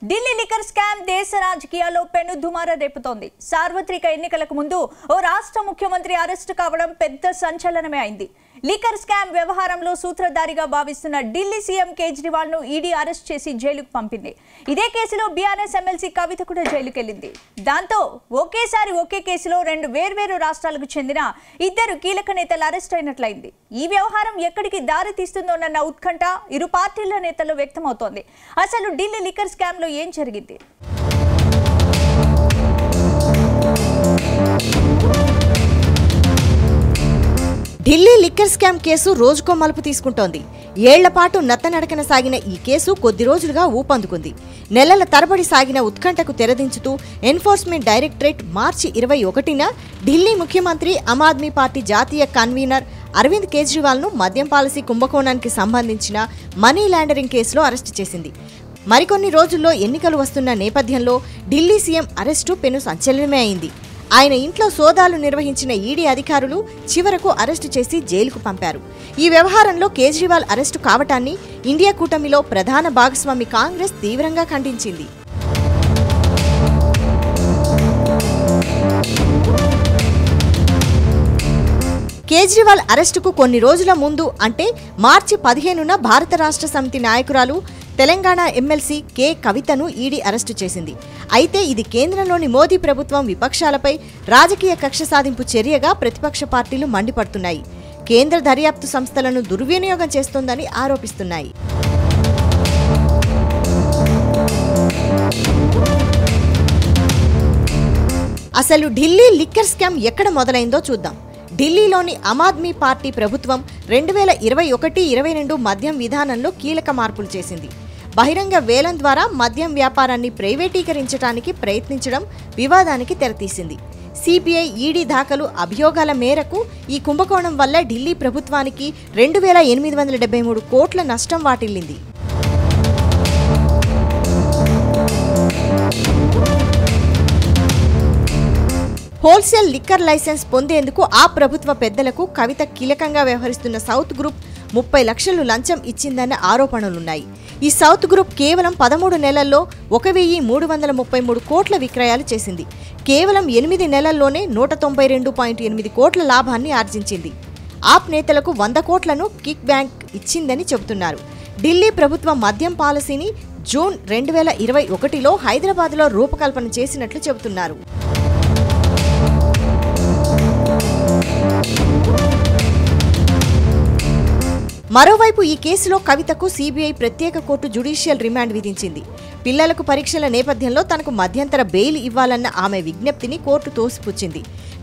Delhi liquor scam దేశ రాజకీయాల్లో పెనుదుమారం రేపుతోంది. సార్వత్రిక ఎన్నికలకు ముందు ఓ రాష్ట్ర ముఖ్యమంత్రి అరెస్టు కావడం పెద్ద సంచలనమే అయింది. లిక్కర్ స్కామ్ వ్యవహారంలో సూత్రధారిగా భావిస్తున్న ఢిల్లీ సీఎం కేజ్రీవాల్ ను ఈడీ అరెస్ట్ చేసి జైలుకు పంపింది. ఇదే కేసులో బీఆర్ఎస్ ఎమ్మెల్సీ కవిత కూడా జైలుకు వెళ్లింది. దాంతో ఒకేసారి ఒకే కేసులో రెండు వేర్వేరు రాష్ట్రాలకు చెందిన ఇద్దరు కీలక నేతలు అరెస్ట్ అయినట్లయింది. ఈ వ్యవహారం ఎక్కడికి దారి తీస్తుందోనన్న ఉత్కంఠ ఇరు పార్టీల నేతల్లో వ్యక్తమవుతోంది. అసలు ఢిల్లీ లిక్కర్ స్కామ్ లో ఏం జరిగింది? ఢిల్లీ లిక్కర్ స్కామ్ కేసు రోజుకో మలుపు తీసుకుంటోంది. ఏళ్లపాటు నత్తనడకన సాగిన ఈ కేసు కొద్ది రోజులుగా ఊపందుకుంది. నెలల తరబడి సాగిన ఉత్కంఠకు తెరదించుతూ ఎన్ఫోర్స్మెంట్ డైరెక్టరేట్ మార్చి 21న ఢిల్లీ ముఖ్యమంత్రి ఆమ్ ఆద్మీ పార్టీ జాతీయ కన్వీనర్ అరవింద్ కేజ్రీవాల్ ను మద్యం పాలసీ కుంభకోణానికి సంబంధించిన మనీ లాండరింగ్ కేసులో అరెస్టు చేసింది. మరికొన్ని రోజుల్లో ఎన్నికలు వస్తున్న నేపథ్యంలో ఢిల్లీ సీఎం అరెస్టు పెను సంచలనమే అయింది. ఆయన ఇంట్లో సోదాలు నిర్వహించిన ఈడీ అధికారులు చివరకు అరెస్టు చేసి జైలుకు పంపారు. ఈ వ్యవహారంలో కేజ్రీవాల్ అరెస్టు కావటాన్ని ఇండియా కూటమిలో ప్రధాన భాగస్వామి కాంగ్రెస్ తీవ్రంగా ఖండించింది. కేజ్రీవాల్ అరెస్టుకు కొన్ని రోజుల ముందు అంటే మార్చి 15న భారత రాష్ట్ర సమితి నాయకురాలు తెలంగాణ ఎమ్మెల్సీ కె కవితను ఈడీ అరెస్టు చేసింది. అయితే ఇది కేంద్రంలోని మోదీ ప్రభుత్వం విపక్షాలపై రాజకీయ కక్ష సాధింపు చర్యగా ప్రతిపక్ష పార్టీలు మండిపడుతున్నాయి. కేంద్ర దర్యాప్తు సంస్థలను దుర్వినియోగం చేస్తోందని ఆరోపిస్తున్నాయి. అసలు ఢిల్లీ లిక్కర్ స్కామ్ ఎక్కడ మొదలైందో చూద్దాం. ఢిల్లీలోని ఆమ్ ఆద్మీ పార్టీ ప్రభుత్వం 2021-22 మద్యం విధానంలో కీలక మార్పులు చేసింది. బహిరంగ వేలం ద్వారా మద్యం వ్యాపారాన్ని ప్రైవేటీకరించడానికి ప్రయత్నించడం వివాదానికి తెరతీసింది. సిబిఐ, ఈడీ దాఖలు అభియోగాల మేరకు ఈ కుంభకోణం వల్ల ఢిల్లీ ప్రభుత్వానికి 2873 కోట్ల నష్టం వాటిల్లింది. హోల్సేల్ లిక్కర్ లైసెన్స్ పొందేందుకు ఆ ప్రభుత్వ పెద్దలకు కవిత కీలకంగా వ్యవహరిస్తున్న సౌత్ గ్రూప్ 30 లక్షలు లంచం ఇచ్చిందన్న ఆరోపణలున్నాయి. ఈ సౌత్ గ్రూప్ కేవలం 13 నెలల్లో 1333 కోట్ల విక్రయాలు చేసింది. కేవలం 8 నెలల్లోనే 192.8 కోట్ల లాభాన్ని ఆర్జించింది. ఆప్ నేతలకు 100 కోట్లను కిక్ బ్యాంక్ ఇచ్చిందని చెబుతున్నారు. ఢిల్లీ ప్రభుత్వం మద్యం పాలసీని జూన్ 2021లో హైదరాబాద్లో రూపకల్పన చేసినట్లు చెబుతున్నారు. మరోవైపు ఈ కేసులో కవితకు సిబిఐ ప్రత్యేక కోర్టు జ్యుడిషియల్ రిమాండ్ విధించింది. పిల్లలకు పరీక్షల నేపథ్యంలో తనకు మధ్యంతర బెయిల్ ఇవ్వాలన్న ఆమె విజ్ఞప్తిని కోర్టు తోసిపుచ్చింది.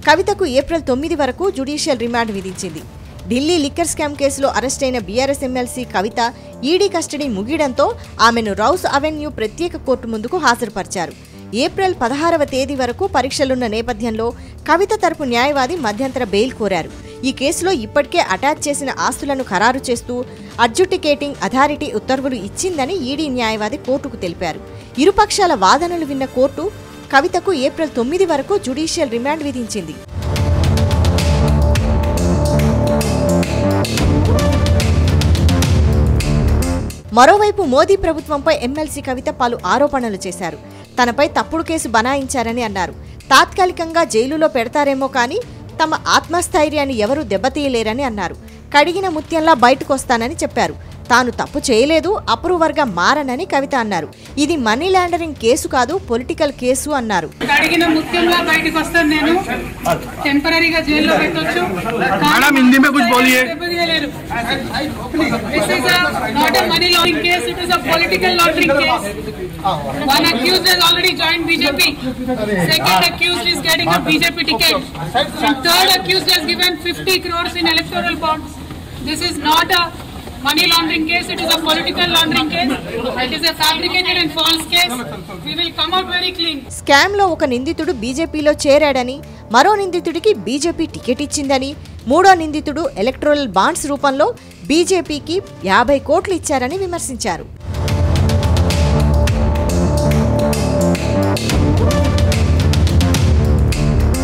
కవితకు ఏప్రిల్ 9 వరకు జ్యుడిషియల్ రిమాండ్ విధించింది. ఢిల్లీ లిక్కర్ స్కామ్ కేసులో అరెస్టైన బీఆర్ఎస్ ఎమ్మెల్సీ కవిత ఈడీ కస్టడీ ముగియడంతో ఆమెను రౌస్ అవెన్యూ ప్రత్యేక కోర్టు ముందుకు హాజరుపరిచారు. ఏప్రిల్ 16వ తేదీ వరకు పరీక్షలున్న నేపథ్యంలో కవిత తరపు న్యాయవాది మధ్యంతర బెయిల్ కోరారు. ఈ కేసులో ఇప్పటికే అటాచ్ చేసిన ఆస్తులను ఖరారు చేస్తూ అడ్జుడికేటింగ్ అథారిటీ ఉత్తర్వులు ఇచ్చిందని ఈడీ న్యాయవాది కోర్టుకు తెలిపారు. ఇరుపక్షాల వాదనలు విన్న కోర్టు కవితకు ఏప్రిల్ 9 వరకు జ్యుడిషియల్ రిమాండ్ విధించింది. మరోవైపు మోదీ ప్రభుత్వంపై ఎమ్మెల్సీ కవిత పలు ఆరోపణలు చేశారు. తనపై తప్పుడు కేసు బనాయించారని అన్నారు. తాత్కాలికంగా జైలులో పెడతారేమో కానీ తమ ఆత్మస్థైర్యాన్ని ఎవరూ దెబ్బతీయలేరని అన్నారు. కడిగిన ముత్యంలా బయటకొస్తానని చెప్పారు. తాను తప్పు చేయలేదు, అప్రూవర్గా మారనని కవిత అన్నారు. ఇది మనీ లాండరింగ్ కేసు కాదు, పొలిటికల్ కేసు అన్నారు. కడిగిన ముత్యంలా బయటకు వస్తాను, నేను టెంపరరీగా జైల్లో పెట్టొచ్చు. This is not a money laundering case, it is a political laundering case. One accused has already joined BJP. Second accused is getting a BJP ticket. And third accused has given 50 crores in electoral bonds. This is not a money laundering case, it is a political laundering case. It is a fabricated and false case. We will come out very clean. Scam లో ఒక నిందితుడు బీజేపీలో చేరాడని, మరో నిందితుడికి BJP ticket ఇచ్చిందని, మూడో నిందితుడు electoral bonds రూపంలో బీజేపీకి 50 కోట్లు ఇచ్చారని విమర్శించారు.